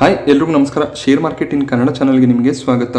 Hi ಎಲ್ರಿಗೂ ನಮಸ್ಕಾರ. Share market in Kannada ಚಾನಲ್ಗೆ ನಿಮಗೆ ಸ್ವಾಗತ.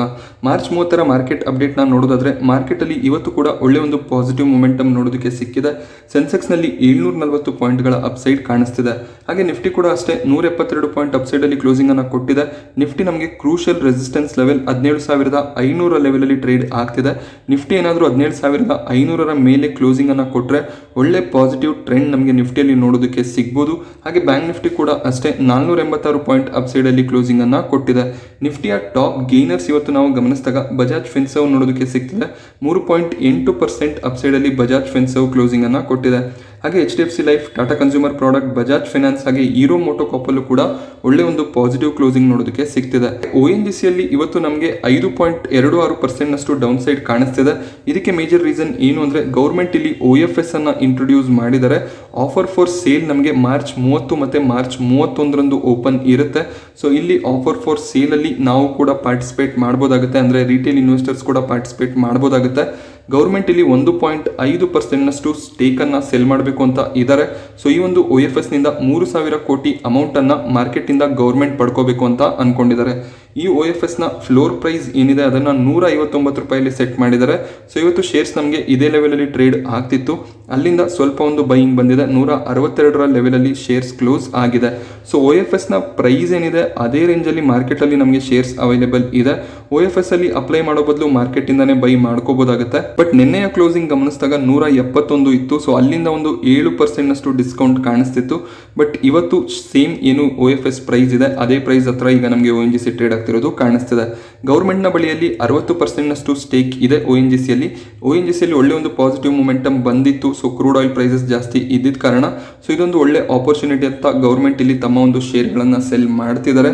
ಮಾರ್ಚ್ 30ರ ಮಾರ್ಕೆಟ್ ಅಪ್ಡೇಟ್ನ ನೋಡೋದಾದ್ರೆ ಮಾರ್ಕೆಟಲ್ಲಿ ಇವತ್ತು ಕೂಡ ಒಳ್ಳೆ ಒಂದು ಪಾಸಿಟಿವ್ ಮೊಮೆಂಟಮ್ ನೋಡೋದಕ್ಕೆ ಸಿಕ್ಕಿದೆ. ಸೆನ್ಸೆಕ್ಸ್ನಲ್ಲಿ 740 ಪಾಯಿಂಟ್ಗಳ ಅಪ್ಸೈಡ್ ಕಾಣಿಸ್ತಿದೆ. ಹಾಗೆ ನಿಫ್ಟಿ ಕೂಡ ಅಷ್ಟೇ 172 ಪಾಯಿಂಟ್ ಅಪ್ಸೈಡಲ್ಲಿ ಕ್ಲೋಸಿಂಗ್ ಅನ್ನು ಕೊಟ್ಟಿದೆ. ನಿಫ್ಟಿ ನಮಗೆ ಕ್ರೂಷಿಯಲ್ ರೆಸಿಸ್ಟೆನ್ಸ್ ಲೆವೆಲ್ 17,500 ಲೆವೆಲಲ್ಲಿ ಟ್ರೇಡ್ ಆಗ್ತಿದೆ. ನಿಫ್ಟಿ ಏನಾದರೂ 17,500ರ ಮೇಲೆ ಕ್ಲೋಸಿಂಗ್ ಅನ್ನು ಕೊಟ್ಟರೆ ಒಳ್ಳೆ ಪಾಸಿಟಿವ್ ಟ್ರೆಂಡ್ ನಮಗೆ ನಿಫ್ಟಿಯಲ್ಲಿ ನೋಡೋದಕ್ಕೆ ಸಿಗ್ಬೋದು. ಹಾಗೆ ಬ್ಯಾಂಕ್ ನಿಫ್ಟಿ ಕೂಡ ಅಷ್ಟೇ 486 ಪಾಯಿಂಟ್ ಅಪ್ಸೈಡ್ ಕ್ಲೋಸಿಂಗ್ ಅನ್ನ ಕೊಟ್ಟಿದೆ. ನಿಫ್ಟಿಯ ಟಾಪ್ ಗೇನರ್ಸ್ ಇವತ್ತು ನಾವು ಗಮನಿಸಿದಾಗ ಬಜಾಜ್ ಫಿನ್ಸರ್ವ್ ನೋಡೋದಕ್ಕೆ ಸಿಗ್ತಿದೆ. 3.8% ಅಪ್ಸೈಡ್ ಅಲ್ಲಿ ಬಜಾಜ್ ಫಿನ್ಸರ್ವ್ ಕ್ಲೋಸಿಂಗ್ ಅನ್ನ ಕೊಟ್ಟಿದೆ. ಹಾಗೆ HDFC life, Tata consumer product, Bajaj finance ಹಾಗೆ ಹೀರೋ ಮೋಟೋ ಕಾಪಲ್ಲೂ ಕೂಡ ಒಳ್ಳೆ ಒಂದು ಪಾಸಿಟಿವ್ ಕ್ಲೋಸಿಂಗ್ ನೋಡೋದಕ್ಕೆ ಸಿಗ್ತಿದೆ. ONGCಯಲ್ಲಿ ಇವತ್ತು ನಮಗೆ 5.26% ಡೌನ್ ಸೈಡ್ ಕಾಣಿಸ್ತಿದೆ. ಇದಕ್ಕೆ ಮೇಜರ್ ರೀಸನ್ ಏನು ಅಂದ್ರೆ ಗೌರ್ಮೆಂಟ್ ಇಲ್ಲಿ OFS ಅನ್ನ ಇಂಟ್ರೊಡ್ಯೂಸ್ ಮಾಡಿದರೆ ಆಫರ್ ಫಾರ್ ಸೇಲ್ ನಮಗೆ ಮಾರ್ಚ್ 30 ಮತ್ತೆ ಮಾರ್ಚ್ 31ರಂದು ಓಪನ್ ಇರುತ್ತೆ. ಸೊ ಇಲ್ಲಿ ಆಫರ್ ಫಾರ್ ಸೇಲ್ ಅಲ್ಲಿ ನಾವು ಕೂಡ ಪಾರ್ಟಿಸಿಪೇಟ್ ಮಾಡ್ಬೋದಾಗುತ್ತೆ, ಅಂದ್ರೆ ರಿಟೇಲ್ ಇನ್ವೆಸ್ಟರ್ಸ್ ಕೂಡ ಪಾರ್ಟಿಸಿಪೇಟ್ ಮಾಡ್ಬೋದಾಗುತ್ತೆ. ಗೌರ್ಮೆಂಟ್ ಇಲ್ಲಿ 1.5% ಸ್ಟೇಕ್ ಅನ್ನ ಸೆಲ್ ಮಾಡಬೇಕು ಅಂತ ಇದ್ದಾರೆ. ಸೊ ಈ ಒಂದು OFS ನಿಂದ 3,000 ಕೋಟಿ ಅಮೌಂಟ್ ಅನ್ನ ಮಾರ್ಕೆಟ್ ಇಂದ ಗೌರ್ಮೆಂಟ್ ಪಡ್ಕೋಬೇಕು ಅಂತ ಅನ್ಕೊಂಡಿದ್ದಾರೆ. ಈ OFS ನ ಫ್ಲೋರ್ ಪ್ರೈಸ್ ಏನಿದೆ ಅದನ್ನ 159 ರೂಪಾಯಿಲಿ ಸೆಟ್ ಮಾಡಿದ್ದಾರೆ. ಸೊ ಇವತ್ತು ಶೇರ್ಸ್ ನಮಗೆ ಇದೇ ಲೆವೆಲ್ ಅಲ್ಲಿ ಟ್ರೇಡ್ ಆಗ್ತಿತ್ತು, ಅಲ್ಲಿಂದ ಸ್ವಲ್ಪ ಒಂದು ಬೈಯಿಂಗ್ ಬಂದಿದೆ. 162ರ ಲೆವೆಲ್ ಅಲ್ಲಿ ಶೇರ್ಸ್ ಕ್ಲೋಸ್ ಆಗಿದೆ. ಸೊ OFS ನ ಪ್ರೈಸ್ ಏನಿದೆ ಅದೇ ರೇಂಜ್ ಅಲ್ಲಿ ಮಾರ್ಕೆಟ್ ಅಲ್ಲಿ ನಮಗೆ ಶೇರ್ಸ್ ಅವೈಲೇಬಲ್ ಇದೆ. OFS ಅಲ್ಲಿ ಅಪ್ಲೈ ಮಾಡೋ ಬದಲು ಮಾರ್ಕೆಟ್ ಇಂದಾನೆ ಬೈ ಮಾಡ್ಕೋಬಹುದಾಗುತ್ತೆ. ಬಟ್ ನಿನ್ನೆಯ ಕ್ಲೋಸಿಂಗ್ ಗಮನಿಸಿದಾಗ 171 ಇತ್ತು. ಸೊ ಅಲ್ಲಿಂದ ಒಂದು 7% ಡಿಸ್ಕೌಂಟ್ ಕಾಣಿಸ್ತಿತ್ತು. ಬಟ್ ಇವತ್ತು ಸೇಮ್ ಏನು OFS ಪ್ರೈಸ್ ಇದೆ ಅದೇ ಪ್ರೈಸ್ ಹತ್ರ ಈಗ ನಮಗೆ ONGC ಟ್ರೇಡ್ ಆಗ್ತಿರೋದು ಕಾಣಿಸ್ತಿದೆ. ಗೌರ್ಮೆಂಟ್ ನ ಬಳಿಯಲ್ಲಿ 60% ಸ್ಟೇಕ್ ಇದೆ ONGCಯಲ್ಲಿ. ONGCಯಲ್ಲಿ ಒಳ್ಳೆ ಒಂದು ಪಾಸಿಟಿವ್ ಮೊಮೆಂಟಮ್ ಬಂದಿತ್ತು. ಸೊ ಕ್ರೂಡ್ ಆಯಿಲ್ ಪ್ರೈಸಸ್ ಜಾಸ್ತಿ ಇದ್ದಿದ್ದ ಕಾರಣ ಸೊ ಇದೊಂದು ಒಳ್ಳೆ ಆಪರ್ಚುನಿಟಿ ಅಂತ ಗೌರ್ಮೆಂಟ್ ಇಲ್ಲಿ ತಮ್ಮ ಒಂದು ಶೇರ್ಗಳನ್ನ ಸೆಲ್ ಮಾಡ್ತಿದ್ದಾರೆ.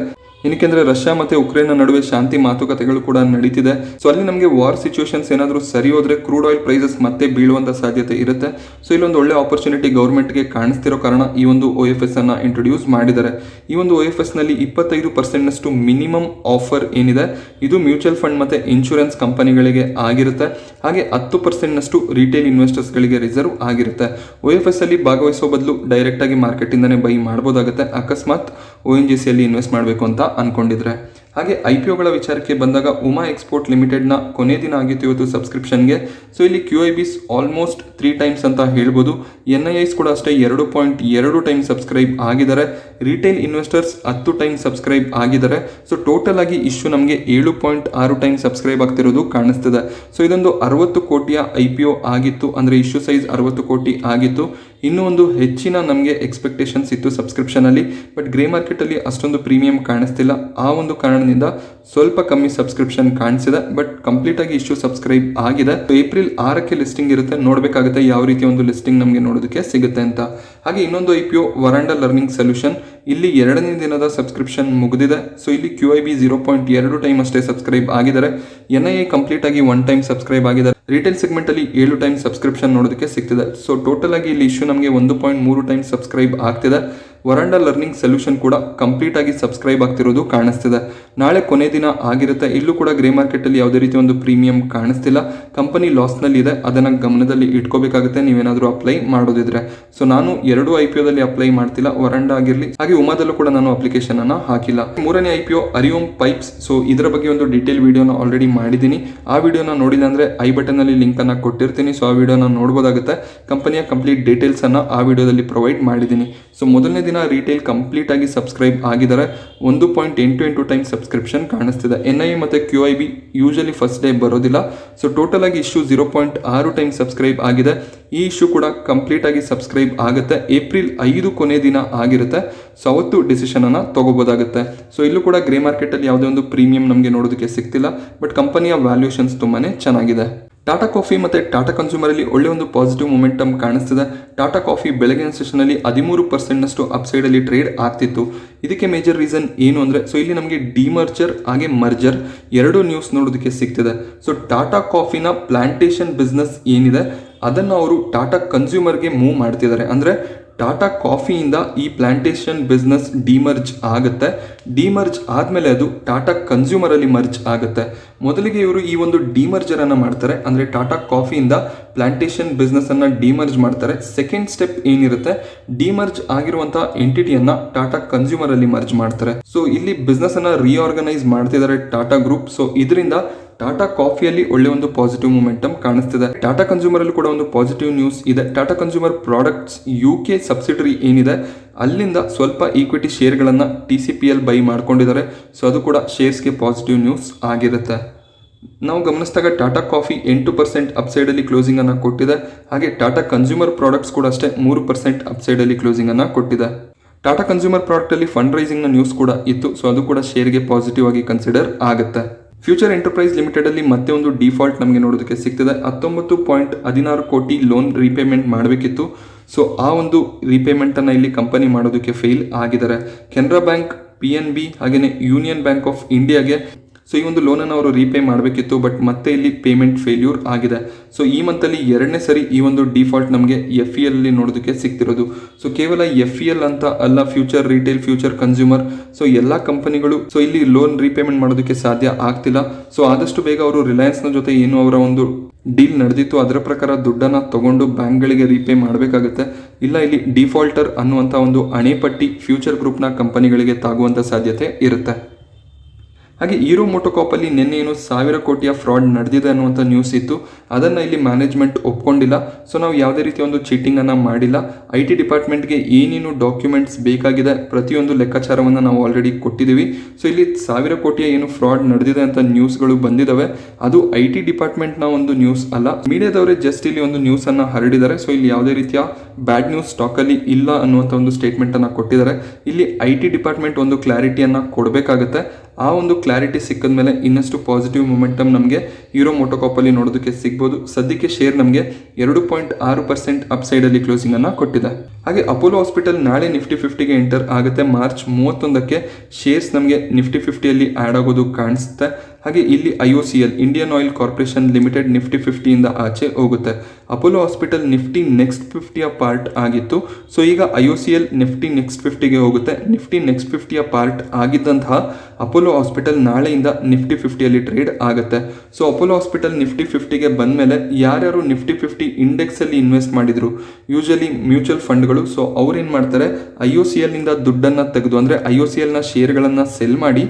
ಏನಕ್ಕೆಂದ್ರೆ ರಷ್ಯಾ ಮತ್ತೆ ಉಕ್ರೇನ್ ನಡುವೆ ಶಾಂತಿ ಮಾತುಕತೆಗಳು ಕೂಡ ನಡೀತಿದೆ. ಸೊ ಅಲ್ಲಿ ನಮಗೆ ವಾರ್ ಸಿಚುವೇಶನ್ಸ್ ಏನಾದರೂ ಸರಿ ಹೋದ್ರೆ ಕ್ರೂಡ್ ಆಯಿಲ್ ಪ್ರೈಸಸ್ ಮತ್ತೆ ಬೀಳುವಂತ ಸಾಧ್ಯತೆ ಇರುತ್ತೆ. ಸೊ ಇಲ್ಲೊಂದು ಒಳ್ಳೆ ಆಪರ್ಚುನಿಟಿ ಗೌರ್ಮೆಂಟ್ಗೆ ಕಾಣಿಸ್ತಿರೋ ಕಾರಣ ಈ ಒಂದು OFS ಅನ್ನ ಇಂಟ್ರೊಡ್ಯೂಸ್ ಮಾಡಿದ್ದಾರೆ. ಈ ಒಂದು OFS ನಲ್ಲಿ 25% ಮಿನಿಮಮ್ ಆಫರ್ ಏನಿದೆ ಇದು ಮ್ಯೂಚುವಲ್ ಫಂಡ್ ಮತ್ತೆ ಇನ್ಶೂರೆನ್ಸ್ ಕಂಪನಿಗಳಿಗೆ ಆಗಿರುತ್ತೆ. ಹಾಗೆ 10% ರಿಟೇಲ್ ಇನ್ವೆಸ್ಟರ್ಸ್ ಗಳಿಗೆ ರಿಸರ್ವ್ ಆಗಿರುತ್ತೆ. OFS ಅಲ್ಲಿ ಭಾಗವಹಿಸೋ ಬದಲು ಡೈರೆಕ್ಟ್ ಆಗಿ ಮಾರ್ಕೆಟ್ ಇಂದಾನೆ ಬೈ ಮಾಡಬಹುದಾಗುತ್ತೆ, ಅಕಸ್ಮಾತ್ ONGC ಅಲ್ಲಿ ಇನ್ವೆಸ್ಟ್ ಮಾಡಬೇಕು ಅಂತ ಅನ್ಕೊಂಡಿದ್ರೆ. ಹಾಗೆ IPOಗಳ ವಿಚಾರಕ್ಕೆ ಬಂದಾಗ ಉಮಾ ಎಕ್ಸ್ಪೋರ್ಟ್ ಲಿಮಿಟೆಡ್ನ ಕೊನೆ ದಿನ ಆಗಿತ್ತು ಇವತ್ತು ಸಬ್ಸ್ಕ್ರಿಪ್ಷನ್ಗೆ. ಸೊ ಇಲ್ಲಿ QIBs ಆಲ್ಮೋಸ್ಟ್ 3 ಟೈಮ್ಸ್ ಅಂತ ಹೇಳ್ಬೋದು. NIIs ಕೂಡ ಅಷ್ಟೇ 2.2 ಟೈಮ್ ಸಬ್ಸ್ಕ್ರೈಬ್ ಆಗಿದ್ದಾರೆ. ರಿಟೇಲ್ ಇನ್ವೆಸ್ಟರ್ಸ್ 10 ಟೈಮ್ ಸಬ್ಸ್ಕ್ರೈಬ್ ಆಗಿದ್ದಾರೆ. ಸೊ ಟೋಟಲ್ ಆಗಿ ಇಶ್ಯೂ ನಮಗೆ 7.6 ಟೈಮ್ ಸಬ್ಸ್ಕ್ರೈಬ್ ಆಗ್ತಿರೋದು ಕಾಣಿಸ್ತಿದೆ. ಸೊ ಇದೊಂದು 60 ಕೋಟಿಯ IPO ಆಗಿತ್ತು, ಅಂದ್ರೆ ಇಶ್ಯೂ ಸೈಜ್ 60 ಕೋಟಿ ಆಗಿತ್ತು. ಇನ್ನೂ ಒಂದು ಹೆಚ್ಚಿನ ನಮಗೆ ಎಕ್ಸ್ಪೆಕ್ಟೇಷನ್ಸ್ ಇತ್ತು ಸಬ್ಸ್ಕ್ರಿಪ್ಷನ್ ಅಲ್ಲಿ, ಬಟ್ ಗ್ರೇ ಮಾರ್ಕೆಟ್ ಅಲ್ಲಿ ಅಷ್ಟೊಂದು ಪ್ರೀಮಿಯಂ ಕಾಣಿಸ್ತಿಲ್ಲ. ಆ ಒಂದು ಕಾರಣದಿಂದ ಸ್ವಲ್ಪ ಕಮ್ಮಿ ಸಬ್ಸ್ಕ್ರಿಪ್ಷನ್ ಕಾಣಿಸಿದೆ. ಬಟ್ ಕಂಪ್ಲೀಟ್ ಆಗಿ ಇಶ್ಯೂ ಸಬ್ಸ್ಕ್ರೈಬ್ ಆಗಿದೆ. ಏಪ್ರಿಲ್ 6ಕ್ಕೆ ಲಿಸ್ಟಿಂಗ್ ಇರುತ್ತೆ, ನೋಡಬೇಕಾಗುತ್ತೆ ಯಾವ ರೀತಿ ಒಂದು ಲಿಸ್ಟಿಂಗ್ ನಮಗೆ ನೋಡೋದಕ್ಕೆ ಸಿಗುತ್ತೆ ಅಂತ. ಹಾಗೆ ಇನ್ನೊಂದು IPO ವರಾಂಡಾ ಲರ್ನಿಂಗ್ ಸೊಲ್ಯೂಷನ್, ಇಲ್ಲಿ 2ನೇ ದಿನದ ಸಬ್ಸ್ಕ್ರಿಪ್ಷನ್ ಮುಗಿದಿದೆ. ಸೊ ಇಲ್ಲಿ QIB 0.2 ಟೈಮ್ ಅಷ್ಟೇ ಸಬ್ಸ್ಕ್ರೈಬ್ ಆಗಿದ್ದಾರೆ. NII ಕಂಪ್ಲೀಟ್ ಆಗಿ 1 ಟೈಮ್ ಸಬ್ಸ್ಕ್ರೈಬ್ ಆಗಿದ್ದಾರೆ. ರಿಟೇಲ್ ಸೆಗ್ಮೆಂಟ್ ಅಲ್ಲಿ 7 ಟೈಮ್ ಸಬ್ಸ್ಕ್ರಿಪ್ಷನ್ ನೋಡೋದಕ್ಕೆ ಸಿಗ್ತಿದೆ. ಸೊ ಟೋಟಲ್ ಆಗಿ ಇಲ್ಲಿ ಇಶ್ಯೂ ನಮಗೆ 1.3 ಟೈಮ್ ಸಬ್ಸ್ಕ್ರೈಬ್ ಆಗ್ತಿದೆ. ವರಾಂಡಾ ಲರ್ನಿಂಗ್ ಸೊಲ್ಯೂಷನ್ ಕೂಡ ಕಂಪ್ಲೀಟ್ ಆಗಿ ಸಬ್ಸ್ಕ್ರೈಬ್ ಆಗ್ತಿರೋದು ಕಾಣಿಸ್ತಿದೆ. ನಾಳೆ ಕೊನೆ ದಿನ ಆಗಿರುತ್ತೆ. ಇಲ್ಲೂ ಕೂಡ ಗ್ರೇ ಮಾರ್ಕೆಟ್ ಅಲ್ಲಿ ಯಾವುದೇ ರೀತಿ ಒಂದು ಪ್ರೀಮಿಯಂ ಕಾಣಿಸ್ತಿಲ್ಲ. ಕಂಪನಿ ಲಾಸ್ ನಲ್ಲಿ ಇದೆ, ಅದನ್ನ ಗಮನದಲ್ಲಿ ಇಟ್ಕೋಬೇಕಾಗುತ್ತೆ ನೀವೇನಾದ್ರೂ ಅಪ್ಲೈ ಮಾಡೋದಿದ್ರೆ. ಸೊ ನಾನು 2 IPOದಲ್ಲಿ ಅಪ್ಲೈ ಮಾಡ್ತಿಲ್ಲ, ವರಾಂಡಾ ಆಗಿರ್ಲಿ ಹಾಗೆ ಉಮಾದಲ್ಲೂ ಕೂಡ ನಾನು ಅಪ್ಲಿಕೇಶನ್ ಅನ್ನ ಹಾಕಿಲ್ಲ. 3ನೇ IPO ಅರಿಯೋಮ್ ಪೈಪ್ಸ್. ಸೊ ಇದರ ಬಗ್ಗೆ ಒಂದು ಡೀಟೇಲ್ ವಿಡಿಯೋನ ಆಲ್ರೆಡಿ ಮಾಡಿದ್ದೀನಿ. ಆ ವಿಡಿಯೋನ ನೋಡಿಲ್ಲ ಅಂದ್ರೆ ಐ ಬಟನ್ ಅಲ್ಲಿ ಲಿಂಕ್ ಅನ್ನ ಕೊಟ್ಟಿರ್ತೀನಿ. ಸೊ ಆ ವಿಡಿಯೋನ ನೋಡಬಹುದಾಗುತ್ತೆ. ಕಂಪನಿಯ ಕಂಪ್ಲೀಟ್ ಡೀಟೇಲ್ಸ್ ಅನ್ನ ಆ ವಿಡಿಯೋದಲ್ಲಿ ಪ್ರೊವೈಡ್ ಮಾಡಿದ್ದೀನಿ. ಸೊ ಮೊದಲನೇ ದಿನ ರಿಟೇಲ್ ಕಂಪ್ಲೀಟ್ ಆಗಿ ಸಬ್ಸ್ಕ್ರೈಬ್ ಆಗಿದ್ದಾರೆ. 1.88 ಟೈಮ್ ಸಬ್ಸ್ಕ್ರಿಪ್ಷನ್ ಕಾಣಿಸ್ತಿದೆ. NII ಮತ್ತೆ QIB ಯೂಶಲಿ ಫಸ್ಟ್ ಡೇ ಬರೋದಿಲ್ಲ. ಸೊ ಟೋಟಲ್ ಆಗಿ ಇಶ್ಯೂ 0.6 ಟೈಮ್ ಸಬ್ಸ್ಕ್ರೈಬ್ ಆಗಿದೆ. ಈ ಇಶ್ಯೂ ಕೂಡ ಕಂಪ್ಲೀಟ್ ಆಗಿ ಸಬ್ಸ್ಕ್ರೈಬ್ ಆಗುತ್ತೆ. ಏಪ್ರಿಲ್ 5 ಕೊನೆ ದಿನ ಆಗಿರುತ್ತೆ. ಸೊ ಅವತ್ತು ಡಿಸಿಷನ್ ಅನ್ನ ತಗೋಬಹುದಾಗುತ್ತೆ. ಸೊ ಇಲ್ಲೂ ಕೂಡ ಗ್ರೇ ಮಾರ್ಕೆಟ್ ಅಲ್ಲಿ ಯಾವುದೇ ಒಂದು ಪ್ರೀಮಿಯಂ ನಮಗೆ ನೋಡೋದಕ್ಕೆ ಸಿಗ್ತಿಲ್ಲ, ಬಟ್ ಕಂಪನಿಯ ವ್ಯಾಲ್ಯೂಷನ್ಸ್ ತುಂಬಾನೇ ಚೆನ್ನಾಗಿದೆ. ಟಾಟಾ ಕಾಫಿ ಮತ್ತು ಟಾಟಾ ಕನ್ಸ್ಯೂಮರ್ ಅಲ್ಲಿ ಒಳ್ಳೆ ಒಂದು ಪಾಸಿಟಿವ್ ಮೊಮೆಂಟಮ್ ಕಾಣಿಸ್ತಿದೆ. ಟಾಟಾ ಕಾಫಿ ಬೆಳಗಿನ ಸೆಷನ್ ಅಲ್ಲಿ 13% ಅಪ್ಸೈಡ್ ಅಲ್ಲಿ ಟ್ರೇಡ್ ಆಗ್ತಿತ್ತು. ಇದಕ್ಕೆ ಮೇಜರ್ ರೀಸನ್ ಏನು ಅಂದ್ರೆ ಸೊ ಇಲ್ಲಿ ನಮಗೆ ಡಿಮರ್ಜರ್ ಹಾಗೆ ಮರ್ಜರ್ 2 ನ್ಯೂಸ್ ನೋಡೋದಕ್ಕೆ ಸಿಗ್ತಿದೆ. ಸೊ ಟಾಟಾ ಕಾಫಿನ ಪ್ಲಾಂಟೇಶನ್ ಬಿಸ್ನೆಸ್ ಏನಿದೆ ಅದನ್ನು ಅವರು ಟಾಟಾ ಕನ್ಸ್ಯೂಮರ್ಗೆ ಮೂವ್ ಮಾಡ್ತಿದ್ದಾರೆ. ಅಂದ್ರೆ ಟಾಟಾ ಕಾಫಿಯಿಂದ ಈ ಪ್ಲಾಂಟೇಶನ್ ಬಿಸ್ನೆಸ್ ಡಿಮರ್ಜ್ ಆಗುತ್ತೆ. ಡಿಮರ್ಜ್ ಆದಮೇಲೆ ಅದು ಟಾಟಾ ಕನ್ಸ್ಯೂಮರಲ್ಲಿ ಮರ್ಜ್ ಆಗುತ್ತೆ. ಮೊದಲಿಗೆ ಇವರು ಈ ಒಂದು ಡಿಮರ್ಜರನ್ನು ಮಾಡ್ತಾರೆ, ಅಂದರೆ ಟಾಟಾ ಕಾಫಿಯಿಂದ ಪ್ಲಾಂಟೇಶನ್ ಬಿಸ್ನೆಸ್ಸನ್ನು ಡಿಮರ್ಜ್ ಮಾಡ್ತಾರೆ. ಸೆಕೆಂಡ್ ಸ್ಟೆಪ್ ಏನಿರುತ್ತೆ, ಡಿಮರ್ಜ್ ಆಗಿರುವಂತಹ ಎಂಟಿಟಿಯನ್ನು ಟಾಟಾ ಕನ್ಸ್ಯೂಮರಲ್ಲಿ ಮರ್ಜ್ ಮಾಡ್ತಾರೆ. ಸೊ ಇಲ್ಲಿ ಬಿಸ್ನೆಸ್ಸನ್ನು ರೀಆರ್ಗನೈಸ್ ಮಾಡ್ತಿದ್ದಾರೆ ಟಾಟಾ ಗ್ರೂಪ್. ಸೊ ಇದರಿಂದ ಟಾಟಾ ಕಾಫಿಯಲ್ಲಿ ಒಳ್ಳೆ ಒಂದು ಪಾಸಿಟಿವ್ ಮೊಮೆಂಟಮ್ ಕಾಣಿಸ್ತಿದೆ. ಟಾಟಾ ಕನ್ಸ್ಯೂಮರ್ ಅಲ್ಲಿ ಕೂಡ ಒಂದು ಪಾಸಿಟಿವ್ ನ್ಯೂಸ್ ಇದೆ. Tata consumer products UK subsidiary ಏನಿದೆ ಅಲ್ಲಿಂದ ಸ್ವಲ್ಪ ಈಕ್ವಿಟಿ ಶೇರ್ಗಳನ್ನು TCPL ಬೈ ಮಾಡ್ಕೊಂಡಿದ್ದಾರೆ. ಸೊ ಅದು ಕೂಡ ಶೇರ್ಸ್ಗೆ ಪಾಸಿಟಿವ್ ನ್ಯೂಸ್ ಆಗಿರುತ್ತೆ. ನಾವು ಗಮನಿಸಿದಾಗ ಟಾಟಾ ಕಾಫಿ 8% ಅಪ್ಸೈಡಲ್ಲಿ ಕ್ಲೋಸಿಂಗನ್ನು ಕೊಟ್ಟಿದೆ. ಹಾಗೆ ಟಾಟಾ ಕನ್ಸ್ಯೂಮರ್ ಪ್ರಾಡಕ್ಟ್ಸ್ ಕೂಡ ಅಷ್ಟೇ 3% ಅಪ್ಸೈಡಲ್ಲಿ ಕ್ಲೋಸಿಂಗನ್ನು ಕೊಟ್ಟಿದೆ. ಟಾಟಾ ಕನ್ಸ್ಯೂಮರ್ ಪ್ರಾಡಕ್ಟಲ್ಲಿ ಫಂಡ್ ರೈಸಿಂಗ್ನ ನ್ಯೂಸ್ ಕೂಡ ಇತ್ತು. ಸೊ ಅದು ಕೂಡ ಶೇರ್ಗೆ ಪಾಸಿಟಿವ್ ಆಗಿ ಕನ್ಸಿಡರ್ ಆಗುತ್ತೆ. ಫ್ಯೂಚರ್ ಎಂಟರ್ಪ್ರೈಸ್ ಲಿಮಿಟೆಡ್ ಅಲ್ಲಿ ಮತ್ತೆ ಒಂದು ಡಿಫಾಲ್ಟ್ ನಮಗೆ ನೋಡೋದಕ್ಕೆ ಸಿಗ್ತದೆ. 19.16 ಕೋಟಿ ಲೋನ್ ರೀಪೇಮೆಂಟ್ ಮಾಡಬೇಕಿತ್ತು. ಸೊ ಆ ಒಂದು ರೀಪೇಮೆಂಟನ್ನು ಇಲ್ಲಿ ಕಂಪನಿ ಮಾಡೋದಕ್ಕೆ ಫೇಲ್ ಆಗಿದ್ದಾರೆ. ಕೆನರಾ ಬ್ಯಾಂಕ್, PNB ಹಾಗೆಯೇ ಯೂನಿಯನ್ ಬ್ಯಾಂಕ್ ಆಫ್ ಇಂಡಿಯಾಗೆ ಸೊ ಈ ಒಂದು ಲೋನನ್ನು ಅವರು ರೀಪೇ ಮಾಡಬೇಕಿತ್ತು, ಬಟ್ ಮತ್ತೆ ಇಲ್ಲಿ ಪೇಮೆಂಟ್ ಫೇಲ್ಯೂರ್ ಆಗಿದೆ. ಸೊ ಈ ಮಂತಲ್ಲಿ 2ನೇ ಸರಿ ಈ ಒಂದು ಡಿಫಾಲ್ಟ್ ನಮಗೆ FEL ಅಲ್ಲಿ ನೋಡೋದಕ್ಕೆ ಸಿಗ್ತಿರೋದು. ಸೊ ಕೇವಲ FEL ಅಂತ ಅಲ್ಲ, future retail, future consumer, so ಎಲ್ಲ ಕಂಪನಿಗಳು ಸೊ ಇಲ್ಲಿ ಲೋನ್ ರೀಪೇಮೆಂಟ್ ಮಾಡೋದಕ್ಕೆ ಸಾಧ್ಯ ಆಗ್ತಿಲ್ಲ. ಸೊ ಆದಷ್ಟು ಬೇಗ ಅವರು ರಿಲಯನ್ಸ್ನ ಜೊತೆ ಏನು ಅವರ ಒಂದು ಡೀಲ್ ನಡೆದಿತ್ತು ಅದರ ಪ್ರಕಾರ ದುಡ್ಡನ್ನು ತಗೊಂಡು ಬ್ಯಾಂಕ್ಗಳಿಗೆ ರೀಪೇ ಮಾಡಬೇಕಾಗುತ್ತೆ. ಇಲ್ಲ ಇಲ್ಲಿ ಡಿಫಾಲ್ಟರ್ ಅನ್ನುವಂಥ ಒಂದು ಅಣೆಪಟ್ಟಿ ಫ್ಯೂಚರ್ ಗ್ರೂಪ್ನ ಕಂಪನಿಗಳಿಗೆ ತಾಗುವಂಥ ಸಾಧ್ಯತೆ ಇರುತ್ತೆ. ಹಾಗೆ ಹೀರೋ ಮೋಟೋಕಾರ್ಪಲ್ಲಿ ನಿನ್ನೆ ಏನು 1000 ಕೋಟಿಯ ಫ್ರಾಡ್ ನಡೆದಿದೆ ಅನ್ನುವಂಥ ನ್ಯೂಸ್ ಇತ್ತು. ಅದನ್ನು ಇಲ್ಲಿ ಮ್ಯಾನೇಜ್ಮೆಂಟ್ ಒಪ್ಕೊಂಡಿಲ್ಲ. ಸೊ ನಾವು ಯಾವುದೇ ರೀತಿಯ ಒಂದು ಚೀಟಿಂಗನ್ನು ಮಾಡಿಲ್ಲ. IT ಡಿಪಾರ್ಟ್ಮೆಂಟ್ಗೆ ಏನೇನು ಡಾಕ್ಯುಮೆಂಟ್ಸ್ ಬೇಕಾಗಿದೆ ಪ್ರತಿಯೊಂದು ಲೆಕ್ಕಾಚಾರವನ್ನು ನಾವು ಆಲ್ರೆಡಿ ಕೊಟ್ಟಿದ್ದೀವಿ. ಸೊ ಇಲ್ಲಿ 1000 ಕೋಟಿಯ ಏನು ಫ್ರಾಡ್ ನಡೆದಿದೆ ಅಂತ ನ್ಯೂಸ್ಗಳು ಬಂದಿದ್ದಾವೆ. ಅದು IT ಡಿಪಾರ್ಟ್ಮೆಂಟ್ನ ಒಂದು ನ್ಯೂಸ್ ಅಲ್ಲ, ಮೀಡಿಯಾದವರೇ ಜಸ್ಟ್ ಇಲ್ಲಿ ಒಂದು ನ್ಯೂಸನ್ನು ಹರಡಿದ್ದಾರೆ. ಸೊ ಇಲ್ಲಿ ಯಾವುದೇ ರೀತಿಯ ಬ್ಯಾಡ್ ನ್ಯೂಸ್ ಸ್ಟಾಕಲ್ಲಿ ಇಲ್ಲ ಅನ್ನುವಂಥ ಒಂದು ಸ್ಟೇಟ್ಮೆಂಟನ್ನು ಕೊಟ್ಟಿದ್ದಾರೆ. ಇಲ್ಲಿ IT ಡಿಪಾರ್ಟ್ಮೆಂಟ್ ಒಂದು ಕ್ಲಾರಿಟಿಯನ್ನು ಕೊಡಬೇಕಾಗುತ್ತೆ. ಆ ಒಂದು ಕ್ಲಾರಿಟಿ ಸಿಕ್ಕಿದ ಮೇಲೆ ಇನ್ನಷ್ಟು ಪಾಸಿಟಿವ್ ಮೊಮೆಂಟಮ್ ನಮಗೆ ಹೀರೋ ಮೋಟೋಕಾರ್ಪಲ್ಲಿ ನೋಡೋದಕ್ಕೆ ಸಿಗ್ಬೋದು. ಸದ್ಯಕ್ಕೆ ಶೇರ್ ನಮಗೆ 2.6% ಅಪ್ಸೈಡಲ್ಲಿ ಕ್ಲೋಸಿಂಗನ್ನು ಕೊಟ್ಟಿದೆ. ಹಾಗೆ ಅಪೋಲೋ ಹಾಸ್ಪಿಟಲ್ ನಾಳೆ ನಿಫ್ಟಿ 50ಗೆ ಎಂಟರ್ ಆಗುತ್ತೆ. ಮಾರ್ಚ್ 31ಕ್ಕೆ ಶೇರ್ಸ್ ನಮಗೆ ನಿಫ್ಟಿ 50ಯಲ್ಲಿ ಆ್ಯಡ್ ಆಗೋದು ಕಾಣಿಸುತ್ತೆ. ಹಾಗೆ ಇಲ್ಲಿ IOCL Indian oil corporation limited Nifty 50ಯಿಂದ ಆಚೆ ಹೋಗುತ್ತೆ. ಅಪೋಲೋ ಹಾಸ್ಪಿಟಲ್ ನಿಫ್ಟಿ ನೆಕ್ಸ್ಟ್ 50ಯ ಪಾರ್ಟ್ ಆಗಿತ್ತು. ಸೊ ಈಗ IOCL ನಿಫ್ಟಿ ನೆಕ್ಸ್ಟ್ 50ಗೆ ಹೋಗುತ್ತೆ. ನಿಫ್ಟಿ ನೆಕ್ಸ್ಟ್ 50ಯ ಪಾರ್ಟ್ ಆಗಿದ್ದಂತಹ ಅಪೋಲೋ ಹಾಸ್ಪಿಟಲ್ ನಾಳೆಯಿಂದ ನಿಫ್ಟಿ 50ಯಲ್ಲಿ ಟ್ರೇಡ್ ಆಗುತ್ತೆ. ಸೊ ಅಪೋಲೋ ಹಾಸ್ಪಿಟಲ್ ನಿಫ್ಟಿ 50ಗೆ ಬಂದ ಮೇಲೆ ಯಾರ್ಯಾರು ನಿಫ್ಟಿ 50 ಇಂಡೆಕ್ಸಲ್ಲಿ ಇನ್ವೆಸ್ಟ್ ಮಾಡಿದ್ರು, ಯೂಶಲಿ ಮ್ಯೂಚುವಲ್ ಫಂಡ್ಗಳು, ಸೊ ಅವ್ರೇನು ಮಾಡ್ತಾರೆ, IOCLನಿಂದ ದುಡ್ಡನ್ನು ತೆಗೆದು ಅಂದರೆ IOCLನ ಶೇರ್ಗಳನ್ನು ಸೆಲ್ ಮಾಡಿ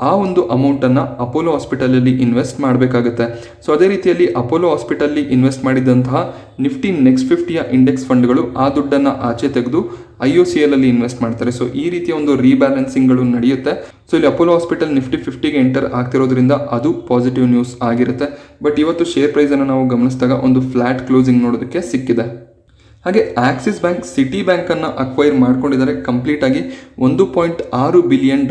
ಆ ಒಂದು ಅಮೌಂಟನ್ನು ಅಪೋಲೋ ಹಾಸ್ಪಿಟಲಲ್ಲಿ ಇನ್ವೆಸ್ಟ್ ಮಾಡಬೇಕಾಗುತ್ತೆ. ಸೊ ಅದೇ ರೀತಿಯಲ್ಲಿ ಅಪೋಲೋ ಹಾಸ್ಪಿಟಲ್ಲಿ ಇನ್ವೆಸ್ಟ್ ಮಾಡಿದಂತಹ ನಿಫ್ಟಿ ನೆಕ್ಸ್ಟ್ 50ಯ ಇಂಡೆಕ್ಸ್ ಫಂಡ್ಗಳು ಆ ದುಡ್ಡನ್ನು ಆಚೆ ತೆಗೆದು IOCLಲ್ಲಿ ಇನ್ವೆಸ್ಟ್ ಮಾಡ್ತಾರೆ. ಸೊ ಈ ರೀತಿಯ ಒಂದು ರೀಬ್ಯಾಲೆನ್ಸಿಂಗ್ಗಳು ನಡೆಯುತ್ತೆ. ಸೊ ಇಲ್ಲಿ ಅಪೋಲೋ ಹಾಸ್ಪಿಟಲ್ ನಿಫ್ಟಿ 50ಗೆ ಎಂಟರ್ ಆಗ್ತಿರೋದ್ರಿಂದ ಅದು ಪಾಸಿಟಿವ್ ನ್ಯೂಸ್ ಆಗಿರುತ್ತೆ. ಬಟ್ ಇವತ್ತು ಶೇರ್ ಪ್ರೈಸನ್ನು ನಾವು ಗಮನಿಸಿದಾಗ ಒಂದು ಫ್ಲಾಟ್ ಕ್ಲೋಸಿಂಗ್ ನೋಡೋದಕ್ಕೆ ಸಿಕ್ಕಿದೆ. ಹಾಗೆ ಆಕ್ಸಿಸ್ ಬ್ಯಾಂಕ್ ಸಿಟಿ ಬ್ಯಾಂಕನ್ನು ಅಕ್ವೈರ್ ಮಾಡ್ಕೊಂಡಿದ್ದಾರೆ ಕಂಪ್ಲೀಟ್ ಆಗಿ $1.6 ಬಿಲಿಯನ್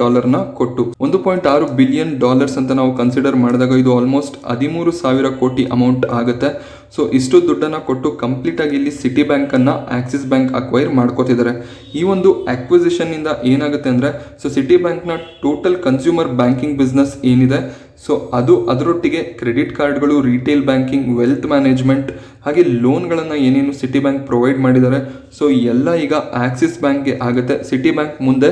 ಕೊಟ್ಟು. $1.6 ಬಿಲಿಯನ್ ಅಂತ ನಾವು ಕನ್ಸಿಡರ್ ಮಾಡಿದಾಗ ಇದು ಆಲ್ಮೋಸ್ಟ್ 13,000 ಕೋಟಿ ಅಮೌಂಟ್ ಆಗುತ್ತೆ. ಸೊ ಇಷ್ಟು ದುಡ್ಡನ್ನು ಕೊಟ್ಟು ಕಂಪ್ಲೀಟ್ ಆಗಿ ಇಲ್ಲಿ ಸಿಟಿ ಬ್ಯಾಂಕನ್ನು ಆಕ್ಸಿಸ್ ಬ್ಯಾಂಕ್ ಅಕ್ವೈರ್ ಮಾಡ್ಕೋತಿದ್ದಾರೆ. ಈ ಒಂದು ಅಕ್ವಿಸಿಷನ್ನಿಂದ ಏನಾಗುತ್ತೆ ಅಂದರೆ, ಸೊ ಸಿಟಿ ಬ್ಯಾಂಕ್ನ ಟೋಟಲ್ ಕನ್ಸ್ಯೂಮರ್ ಬ್ಯಾಂಕಿಂಗ್ ಬಿಸ್ನೆಸ್ ಏನಿದೆ, ಸೊ ಅದು ಅದರೊಟ್ಟಿಗೆ ಕ್ರೆಡಿಟ್ ಕಾರ್ಡ್ಗಳು, ರಿಟೇಲ್ ಬ್ಯಾಂಕಿಂಗ್, ವೆಲ್ತ್ ಮ್ಯಾನೇಜ್ಮೆಂಟ್ ಹಾಗೆ ಲೋನ್ಗಳನ್ನು ಏನೇನು ಸಿಟಿ ಬ್ಯಾಂಕ್ ಪ್ರೊವೈಡ್ ಮಾಡಿದ್ದಾರೆ, ಸೊ ಎಲ್ಲ ಈಗ ಆಕ್ಸಿಸ್ ಬ್ಯಾಂಕ್ಗೆ ಆಗುತ್ತೆ. ಸಿಟಿ ಬ್ಯಾಂಕ್ ಮುಂದೆ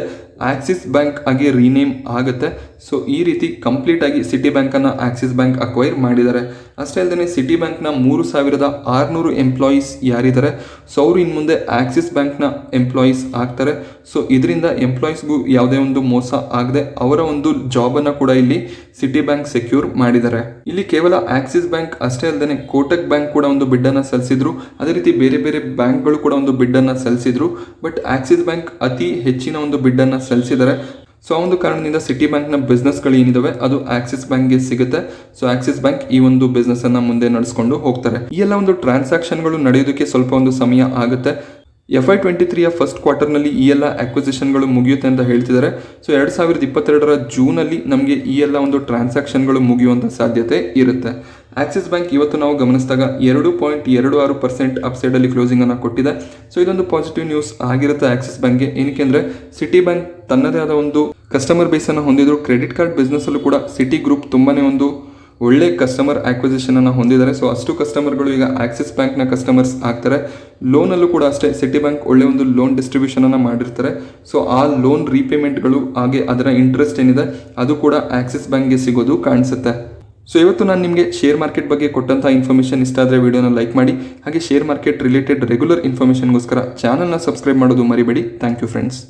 ಆಕ್ಸಿಸ್ ಬ್ಯಾಂಕ್ ಆಗಿ ರೀನೇಮ್ ಆಗುತ್ತೆ. ಸೊ ಈ ರೀತಿ ಕಂಪ್ಲೀಟ್ ಆಗಿ ಸಿಟಿ ಬ್ಯಾಂಕನ್ನು ಆಕ್ಸಿಸ್ ಬ್ಯಾಂಕ್ ಅಕ್ವೈರ್ ಮಾಡಿದ್ದಾರೆ. ಅಷ್ಟೇ ಅಲ್ಲದೆ ಸಿಟಿ ಬ್ಯಾಂಕ್ನ 3,600 ಎಂಪ್ಲಾಯೀಸ್ ಯಾರಿದ್ದಾರೆ, ಸೊ ಅವರು ಇನ್ನು ಮುಂದೆ ಆಕ್ಸಿಸ್ ಬ್ಯಾಂಕ್ನ ಎಂಪ್ಲಾಯೀಸ್ ಆಗ್ತಾರೆ. ಸೊ ಇದರಿಂದ ಎಂಪ್ಲಾಯೀಸ್ಗೂ ಯಾವುದೇ ಒಂದು ಮೋಸ ಆಗದೆ ಅವರ ಒಂದು ಜಾಬನ್ನು ಕೂಡ ಇಲ್ಲಿ ಸಿಟಿ ಬ್ಯಾಂಕ್ ಸೆಕ್ಯೂರ್ ಮಾಡಿದ್ದಾರೆ. ಇಲ್ಲಿ ಕೇವಲ ಆಕ್ಸಿಸ್ ಬ್ಯಾಂಕ್ ಅಷ್ಟೇ ಅಲ್ಲದೆ ಕೋಟಕ್ ಬ್ಯಾಂಕ್ ಕೂಡ ಒಂದು ಬಿಡ್ಡನ್ನು ಸಲ್ಲಿಸಿದ್ರು. ಅದೇ ರೀತಿ ಬೇರೆ ಬೇರೆ ಬ್ಯಾಂಕ್ಗಳು ಕೂಡ ಒಂದು ಬಿಡ್ಡನ್ನು ಸಲ್ಲಿಸಿದ್ರು. ಬಟ್ ಆಕ್ಸಿಸ್ ಬ್ಯಾಂಕ್ ಅತಿ ಹೆಚ್ಚಿನ ಒಂದು ಬಿಡ್ಡನ್ನು ಸಲ್ಲಿಸಿದ್ದಾರೆ. ಸೊ ಆ ಒಂದು ಕಾರಣದಿಂದ ಸಿಟಿ ಬ್ಯಾಂಕ್ನ ಬಿಸ್ನೆಸ್ಗಳು ಏನಿದಾವೆ ಅದು ಆಕ್ಸಿಸ್ ಬ್ಯಾಂಕ್ಗೆ ಸಿಗುತ್ತೆ. ಸೊ ಆಕ್ಸಿಸ್ ಬ್ಯಾಂಕ್ ಈ ಒಂದು ಬಿಸ್ನೆಸ್ಸನ್ನು ಮುಂದೆ ನಡೆಸ್ಕೊಂಡು ಹೋಗ್ತಾರೆ. ಈ ಎಲ್ಲ ಒಂದು ಟ್ರಾನ್ಸಾಕ್ಷನ್ಗಳು ನಡೆಯೋದಕ್ಕೆ ಸ್ವಲ್ಪ ಒಂದು ಸಮಯ ಆಗುತ್ತೆ. FY23ಯ ಫಸ್ಟ್ ಕ್ವಾರ್ಟರ್ನಲ್ಲಿ ಈ ಎಲ್ಲ ಅಕ್ವಿಸಿಷನ್ಗಳು ಮುಗಿಯುತ್ತೆ ಅಂತ ಹೇಳ್ತಿದ್ದಾರೆ. ಸೊ 2022ರ ಜೂನಲ್ಲಿ ನಮಗೆ ಈ ಎಲ್ಲ ಒಂದು ಟ್ರಾನ್ಸಾಕ್ಷನ್ಗಳು ಮುಗಿಯುವಂಥ ಸಾಧ್ಯತೆ ಇರುತ್ತೆ. ಆಕ್ಸಿಸ್ ಬ್ಯಾಂಕ್ ಇವತ್ತು ನಾವು ಗಮನಿಸಿದಾಗ 2.26% ಅಪ್ಸೈಡಲ್ಲಿ ಕ್ಲೋಸಿಂಗನ್ನು ಕೊಟ್ಟಿದೆ. ಸೊ ಇದೊಂದು ಪಾಸಿಟಿವ್ ನ್ಯೂಸ್ ಆಗಿರುತ್ತೆ ಆಕ್ಸಿಸ್ ಬ್ಯಾಂಕ್ಗೆ. ಏನಕ್ಕೆ ಅಂದರೆ ಸಿಟಿ ಬ್ಯಾಂಕ್ ತನ್ನದೇ ಆದ ಒಂದು ಕಸ್ಟಮರ್ ಬೇಸನ್ನು ಹೊಂದಿದ್ರು. ಕ್ರೆಡಿಟ್ ಕಾರ್ಡ್ ಬಿಸ್ನೆಸ್ಸಲ್ಲೂ ಕೂಡ ಸಿಟಿ ಗ್ರೂಪ್ ತುಂಬಾ ಒಂದು ಒಳ್ಳೆ ಕಸ್ಟಮರ್ ಆಕ್ವಿಸಿಷನನ್ನು ಹೊಂದಿದ್ದಾರೆ. ಸೊ ಅಷ್ಟು ಕಸ್ಟಮರ್ಗಳು ಈಗ ಆಕ್ಸಿಸ್ ಬ್ಯಾಂಕ್ನ ಕಸ್ಟಮರ್ಸ್ ಆಗ್ತಾರೆ. ಲೋನಲ್ಲೂ ಕೂಡ ಅಷ್ಟೇ ಸಿಟಿ ಬ್ಯಾಂಕ್ ಒಳ್ಳೆ ಒಂದು ಲೋನ್ ಡಿಸ್ಟ್ರಿಬ್ಯೂಷನನ್ನು ಮಾಡಿರ್ತಾರೆ. ಸೊ ಆ ಲೋನ್ ರೀಪೇಮೆಂಟ್ಗಳು ಹಾಗೆ ಅದರ ಇಂಟ್ರೆಸ್ಟ್ ಏನಿದೆ ಅದು ಕೂಡ ಆಕ್ಸಿಸ್ ಬ್ಯಾಂಕ್ಗೆ ಸಿಗೋದು ಕಾಣಿಸುತ್ತೆ. ಸೊ ಇವತ್ತು ನಾನು ನಿಮಗೆ ಶೇರ್ ಮಾರ್ಕೆಟ್ ಬಗ್ಗೆ ಕೊಟ್ಟಂಥ ಇನ್ಫಾರ್ಮೇಷನ್ ಇಷ್ಟ ಆದರೆ ವಿಡಿಯೋನ ಲೈಕ್ ಮಾಡಿ, ಹಾಗೆ ಶೇರ್ ಮಾರ್ಕೆಟ್ ರಿಲೇಟೆಡ್ ರೆಗ್ಯುಲರ್ ಇನ್ಫಾರ್ಮೇಷನ್ಗೋಸ್ಕರ ಚಾನಲ್ನ ಸಬ್ಸ್ಕ್ರೈಬ್ ಮಾಡೋದು ಮರಿಬೇಡಿ. Thank you friends.